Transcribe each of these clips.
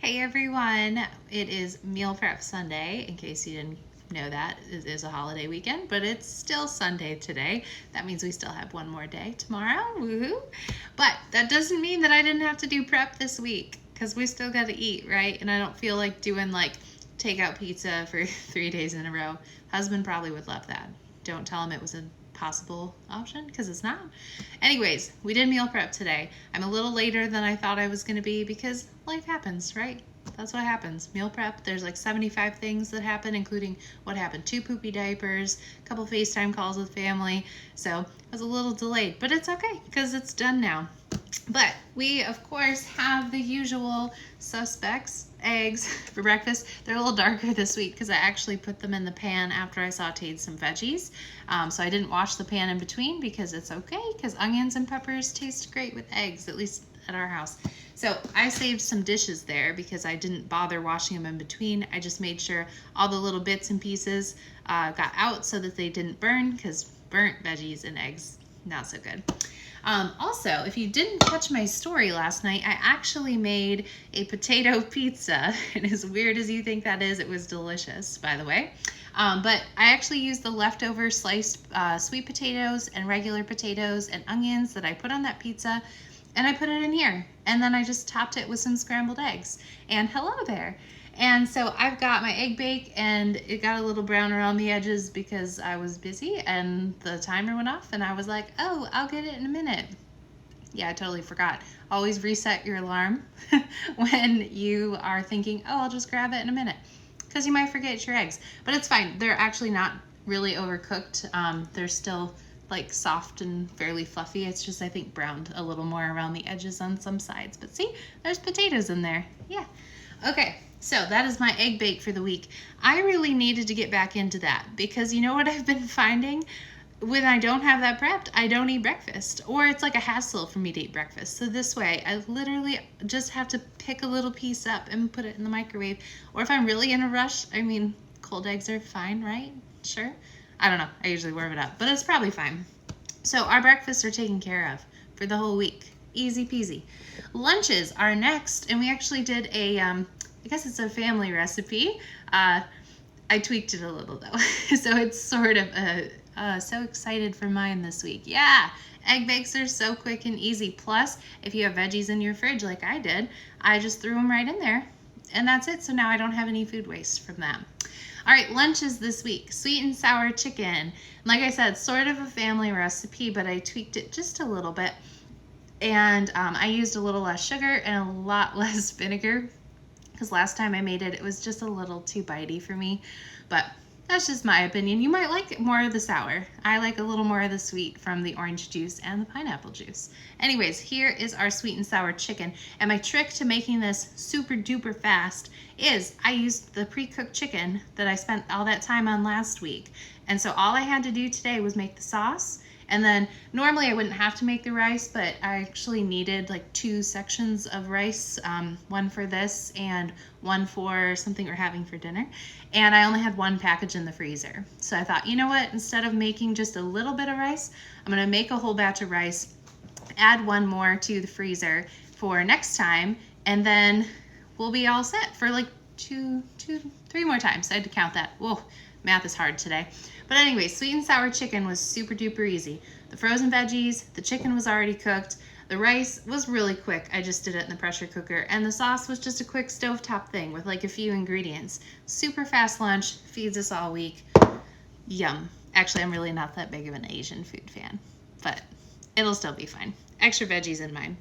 Hey everyone, it is Meal Prep Sunday. In case you didn't know that, it is a holiday weekend, but it's still Sunday today. That means we still have one more day tomorrow, woohoo! But that doesn't mean that I didn't have to do prep this week, because we still got to eat, right? And I don't feel like doing like takeout pizza for 3 days in a row. Husband probably would love that. Don't tell him it was a possible option, because it's not. Anyways, we did meal prep today. I'm a little later than I thought I was going to be because life happens, right? That's what happens. Meal prep, there's like 75 things that happen, including what happened, 2 poopy diapers, a couple FaceTime calls with family. So I was a little delayed, but it's okay because it's done now. But we, of course, have the usual suspects, eggs for breakfast. They're a little darker this week because I actually put them in the pan after I sauteed some veggies. So I didn't wash the pan in between because it's okay, because onions and peppers taste great with eggs, at least at our house. So I saved some dishes there because I didn't bother washing them in between. I just made sure all the little bits and pieces got out so that they didn't burn, because burnt veggies and eggs, not so good. Also, if you didn't catch my story last night, I actually made a potato pizza. And as weird as you think that is, it was delicious, by the way. But I actually used the leftover sliced sweet potatoes and regular potatoes and onions that I put on that pizza, and I put it in here. And then I just topped it with some scrambled eggs. And hello there. And so I've got my egg bake, and it got a little brown around the edges because I was busy and the timer went off, and I was like, oh, I'll get it in a minute. Yeah, I totally forgot. Always reset your alarm when you are thinking, oh, I'll just grab it in a minute, because you might forget your eggs. But it's fine. They're actually not really overcooked. They're still like soft and fairly fluffy. It's just, I think, browned a little more around the edges on some sides. But see, there's potatoes in there. Yeah. Okay. So that is my egg bake for the week. I really needed to get back into that because you know what I've been finding? When I don't have that prepped, I don't eat breakfast, or it's like a hassle for me to eat breakfast. So this way, I literally just have to pick a little piece up and put it in the microwave. Or if I'm really in a rush, I mean, cold eggs are fine, right? Sure. I don't know. I usually warm it up, but it's probably fine. So our breakfasts are taken care of for the whole week. Easy peasy. Lunches are next, and we actually did a I guess it's a family recipe. I tweaked it a little though. So it's sort of so excited for mine this week. Yeah, egg bakes are so quick and easy. Plus, if you have veggies in your fridge like I did, I just threw them right in there, and that's it. So now I don't have any food waste from them. All right, lunches this week. Sweet and sour chicken. Like I said, sort of a family recipe, but I tweaked it just a little bit. And I used a little less sugar and a lot less vinegar, because last time I made it, it was just a little too bitey for me. But that's just my opinion. You might like more of the sour. I like a little more of the sweet from the orange juice and the pineapple juice. Anyways, here is our sweet and sour chicken. And my trick to making this super duper fast is I used the pre-cooked chicken that I spent all that time on last week. And so all I had to do today was make the sauce. And then normally I wouldn't have to make the rice, but I actually needed like 2 sections of rice, one for this and one for something we're having for dinner. And I only had 1 package in the freezer. So I thought, you know what, instead of making just a little bit of rice, I'm gonna make a whole batch of rice, add 1 more to the freezer for next time, and then we'll be all set for like 3 more times. I had to count that. Whoa, math is hard today. But anyway, sweet and sour chicken was super duper easy. The frozen veggies, the chicken was already cooked. The rice was really quick. I just did it in the pressure cooker. And the sauce was just a quick stovetop thing with like a few ingredients. Super fast lunch, feeds us all week. Yum. Actually, I'm really not that big of an Asian food fan, but it'll still be fine. Extra veggies in mine.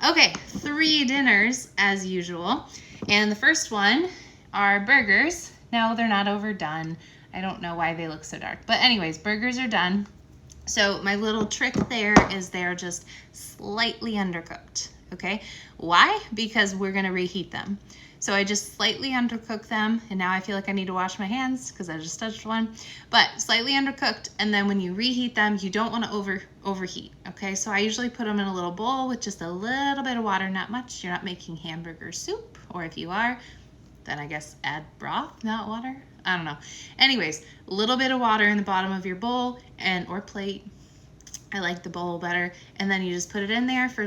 Okay, 3 dinners as usual. And the first one are burgers. No, they're not overdone. I don't know why they look so dark. But anyways, burgers are done. So my little trick there is they're just slightly undercooked, okay? Why? Because we're gonna reheat them. So I just slightly undercooked them, and now I feel like I need to wash my hands because I just touched one. But slightly undercooked, and then when you reheat them, you don't wanna overheat, okay? So I usually put them in a little bowl with just a little bit of water, not much. You're not making hamburger soup, or if you are, then I guess add broth, not water. I don't know. Anyways, a little bit of water in the bottom of your bowl or plate. I like the bowl better. And then you just put it in there for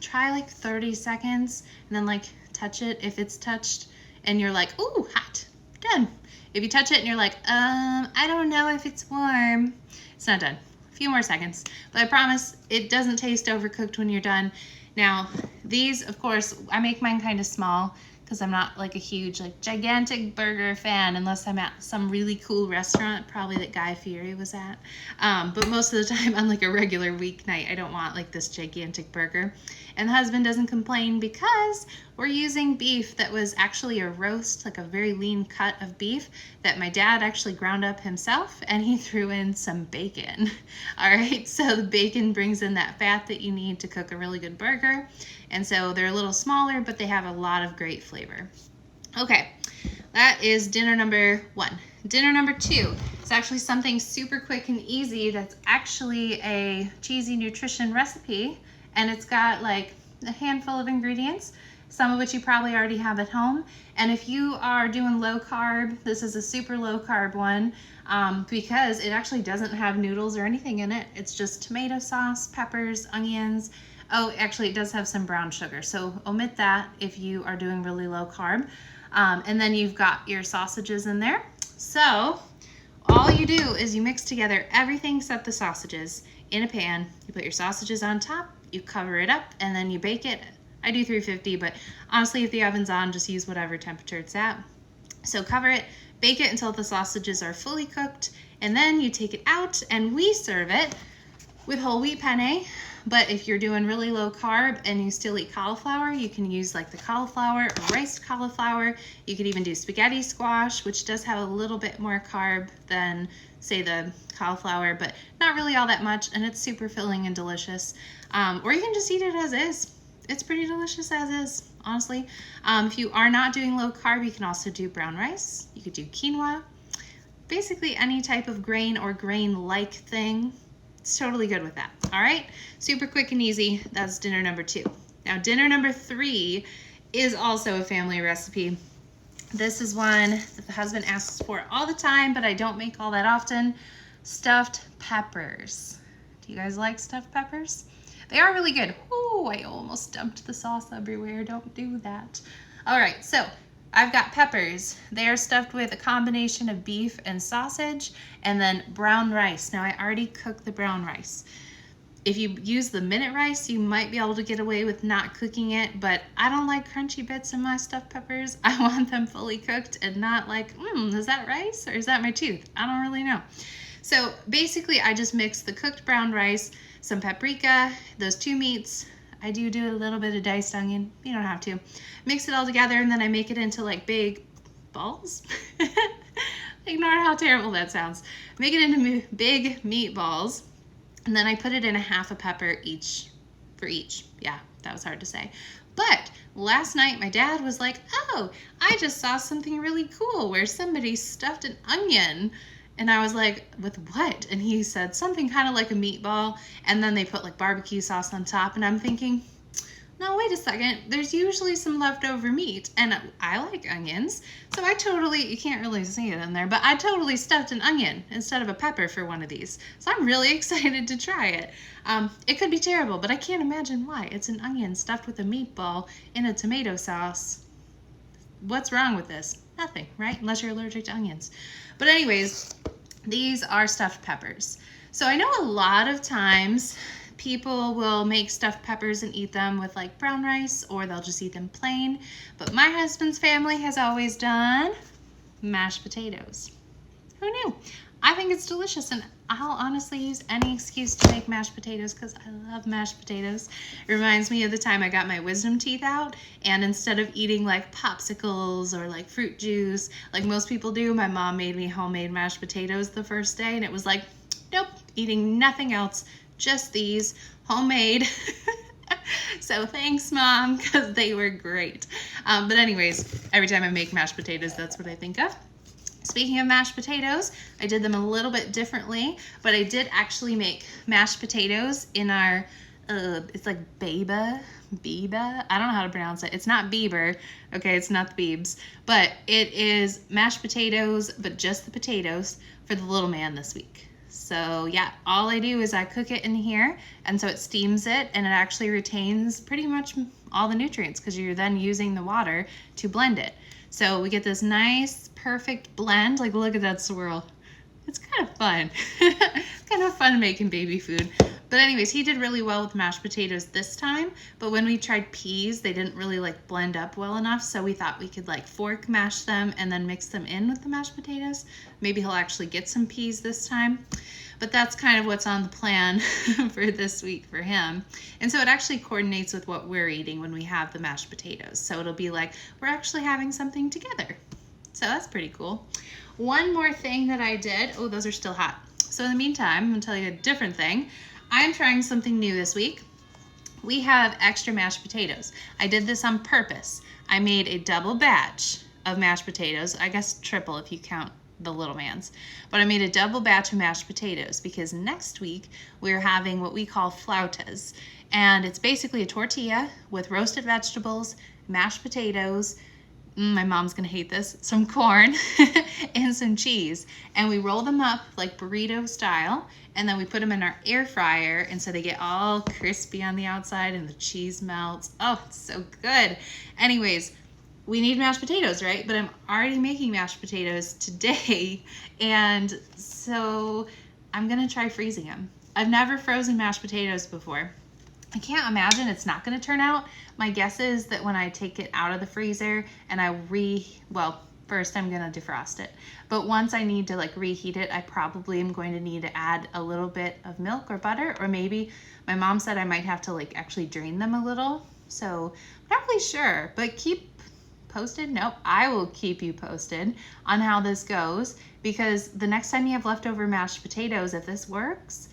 try 30 seconds, and then touch it if it's touched and you're like, ooh, hot, done. If you touch it and you're like, I don't know if it's warm, it's not done. A few more seconds. But I promise it doesn't taste overcooked when you're done. Now, these, of course, I make mine kind of small because I'm not like a huge, like gigantic burger fan unless I'm at some really cool restaurant, probably that Guy Fieri was at. But most of the time on like a regular weeknight, I don't want like this gigantic burger. And the husband doesn't complain because we're using beef that was actually a roast, like a very lean cut of beef that my dad actually ground up himself, and he threw in some bacon. All right, so the bacon brings in that fat that you need to cook a really good burger. And so they're a little smaller, but they have a lot of great flavor. Okay, that is dinner number 1. Dinner number 2 is actually something super quick and easy that's actually a cheesy nutrition recipe, and it's got like a handful of ingredients, some of which you probably already have at home. And if you are doing low carb, this is a super low carb one because it actually doesn't have noodles or anything in it. It's just tomato sauce, peppers, onions. Oh, actually it does have some brown sugar, so omit that if you are doing really low carb. And then you've got your sausages in there. So all you do is you mix together everything except the sausages in a pan. You put your sausages on top, you cover it up, and then you bake it. I do 350, but honestly, if the oven's on, just use whatever temperature it's at. So cover it, bake it until the sausages are fully cooked, and then you take it out and we serve it with whole wheat penne. But if you're doing really low carb and you still eat cauliflower, you can use like the cauliflower or riced cauliflower. You could even do spaghetti squash, which does have a little bit more carb than say the cauliflower, but not really all that much, and it's super filling and delicious. Or you can just eat it as is. It's pretty delicious as is, honestly. If you are not doing low carb, you can also do brown rice. You could do quinoa. Basically any type of grain or grain-like thing. It's totally good with that. All right, super quick and easy. That's dinner number 2. Now dinner number 3 is also a family recipe. This is one that the husband asks for all the time, but I don't make all that often. Stuffed peppers. Do you guys like stuffed peppers? They are really good. Ooh, I almost dumped the sauce everywhere. Don't do that. All right, so I've got peppers. They are stuffed with a combination of beef and sausage, and then brown rice. Now I already cooked the brown rice. If you use the minute rice, you might be able to get away with not cooking it, but I don't like crunchy bits in my stuffed peppers. I want them fully cooked and not like, is that rice or is that my tooth? I don't really know. So basically I just mix the cooked brown rice, some paprika, those 2 meats. I do a little bit of diced onion. You don't have to. Mix it all together, and then I make it into like big balls. Ignore how terrible that sounds. Make it into big meatballs, and then I put it in a half a pepper each for each. Yeah, that was hard to say. But last night my dad was like, oh, I just saw something really cool where somebody stuffed an onion. And I was like, with what? And he said something kind of like a meatball, and then they put like barbecue sauce on top, and I'm thinking, no, wait a second. There's usually some leftover meat, and I like onions. So you can't really see it in there, but I totally stuffed an onion instead of a pepper for one of these. So I'm really excited to try it. It could be terrible, but I can't imagine why. It's an onion stuffed with a meatball in a tomato sauce. What's wrong with this? Nothing, right? Unless you're allergic to onions. But anyways, these are stuffed peppers. So I know a lot of times people will make stuffed peppers and eat them with like brown rice, or they'll just eat them plain. But my husband's family has always done mashed potatoes. Who knew? I think it's delicious, and I'll honestly use any excuse to make mashed potatoes because I love mashed potatoes. It reminds me of the time I got my wisdom teeth out, and instead of eating like popsicles or like fruit juice like most people do, my mom made me homemade mashed potatoes the first day, and it was like, nope, eating nothing else, just these homemade. So thanks, Mom, because they were great. But anyways, every time I make mashed potatoes, that's what I think of. Speaking of mashed potatoes, I did them a little bit differently, but I did actually make mashed potatoes in our, it's like Biba, I don't know how to pronounce it. It's not Bieber, okay, it's not the Biebs, but it is mashed potatoes, but just the potatoes for the little man this week. So yeah, all I do is I cook it in here, and so it steams it, and it actually retains pretty much all the nutrients because you're then using the water to blend it. So we get this nice, perfect blend. Like, look at that swirl. It's kind of fun. It's kind of fun making baby food. But anyways, he did really well with mashed potatoes this time. But when we tried peas, they didn't really like blend up well enough. So we thought we could like fork mash them and then mix them in with the mashed potatoes. Maybe he'll actually get some peas this time. But that's kind of what's on the plan for this week for him. And so it actually coordinates with what we're eating when we have the mashed potatoes. So it'll be like we're actually having something together. So that's pretty cool. One more thing that I did. Oh, those are still hot. So in the meantime, I'm going to tell you a different thing. I'm trying something new this week. We have extra mashed potatoes. I did this on purpose. I made a double batch of mashed potatoes. I guess triple if you count the little mans. But I made a double batch of mashed potatoes because next week we're having what we call flautas. And it's basically a tortilla with roasted vegetables, mashed potatoes, my mom's gonna hate this, some corn and some cheese. And we roll them up like burrito style, and then we put them in our air fryer, and so they get all crispy on the outside and the cheese melts. Oh, it's so good. Anyways, we need mashed potatoes, right? But I'm already making mashed potatoes today, and so I'm gonna try freezing them. I've never frozen mashed potatoes before. I can't imagine it's not going to turn out. My guess is that when I take it out of the freezer and first I'm going to defrost it. But once I need to like reheat it, I probably am going to need to add a little bit of milk or butter, or maybe my mom said I might have to like actually drain them a little. So I'm not really sure, but keep posted. Nope, I will keep you posted on how this goes, because the next time you have leftover mashed potatoes, if this works,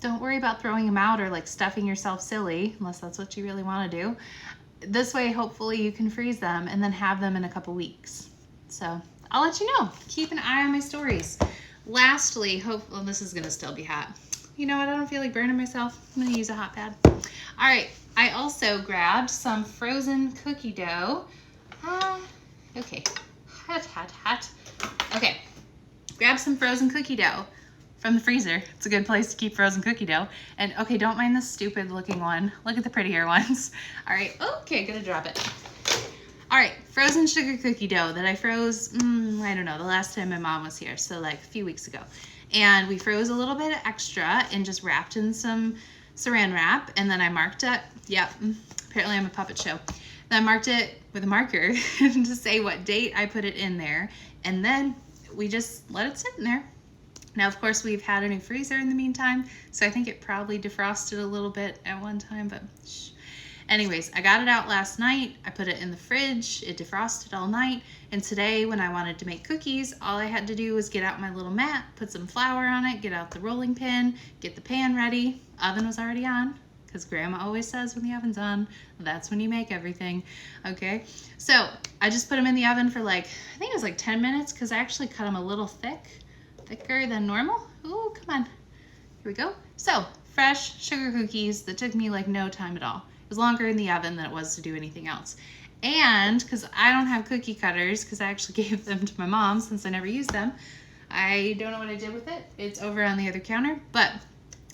don't worry about throwing them out or like stuffing yourself silly, unless that's what you really want to do. This way, hopefully you can freeze them and then have them in a couple weeks. So I'll let you know. Keep an eye on my stories. Lastly, this is gonna still be hot. You know what, I don't feel like burning myself. I'm gonna use a hot pad. All right, I also grabbed some frozen cookie dough. Okay, hot. Okay, grab some frozen cookie dough from the freezer. It's a good place to keep frozen cookie dough. And okay, don't mind the stupid looking one. Look at the prettier ones. All right, okay, gonna drop it. All right, frozen sugar cookie dough that I froze, I don't know, the last time my mom was here, so like a few weeks ago. And we froze a little bit extra and just wrapped in some saran wrap, and then I marked it. Yep, apparently I'm a puppet show. Then I marked it with a marker to say what date I put it in there, and then we just let it sit in there. Now, of course, we've had a new freezer in the meantime, so I think it probably defrosted a little bit at one time, but shh. Anyways, I got it out last night. I put it in the fridge. It defrosted all night. And today, when I wanted to make cookies, all I had to do was get out my little mat, put some flour on it, get out the rolling pin, get the pan ready. Oven was already on, because Grandma always says when the oven's on, that's when you make everything. Okay, so I just put them in the oven for like, I think it was like 10 minutes, because I actually cut them a little thicker than normal. Oh, come on. Here we go. So, fresh sugar cookies that took me like no time at all. It was longer in the oven than it was to do anything else. And because I don't have cookie cutters, because I actually gave them to my mom since I never used them, I don't know what I did with it. It's over on the other counter, but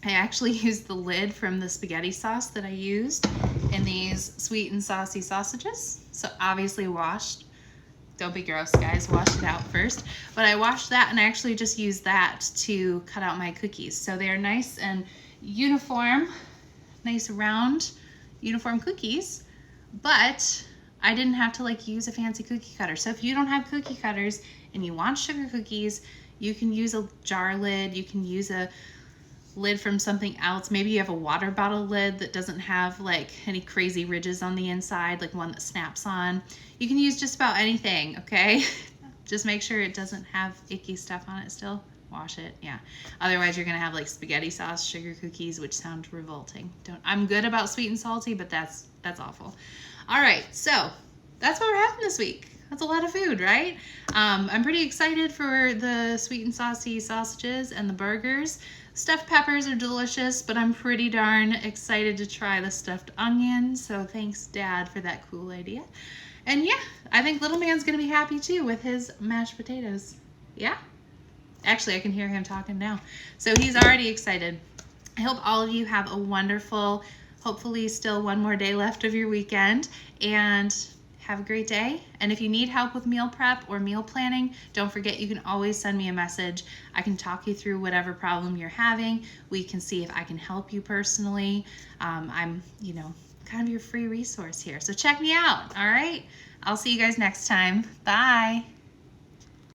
I actually used the lid from the spaghetti sauce that I used in these sweet and saucy sausages. So obviously washed. Don't be gross, guys. Wash it out first. But I washed that, and I actually just used that to cut out my cookies. So they're nice and uniform, nice round uniform cookies, but I didn't have to like use a fancy cookie cutter. So if you don't have cookie cutters and you want sugar cookies, you can use a jar lid. You can use a lid from something else. Maybe you have a water bottle lid that doesn't have like any crazy ridges on the inside, like one that snaps on. You can use just about anything, okay? Just make sure it doesn't have icky stuff on it still. Wash it, yeah. Otherwise, you're gonna have like spaghetti sauce sugar cookies, which sound revolting. I'm good about sweet and salty, but that's awful. All right, so that's what we're having this week. That's a lot of food, right? I'm pretty excited for the sweet and saucy sausages and the burgers. Stuffed peppers are delicious, but I'm pretty darn excited to try the stuffed onion. So thanks, Dad, for that cool idea. And yeah, I think little man's gonna be happy too with his mashed potatoes. Yeah? Actually, I can hear him talking now. So he's already excited. I hope all of you have a wonderful hopefully still one more day left of your weekend, and have a great day. And if you need help with meal prep or meal planning, don't forget you can always send me a message. I can talk you through whatever problem you're having. We can see if I can help you personally. I'm, kind of your free resource here. So check me out, all right? I'll see you guys next time. Bye.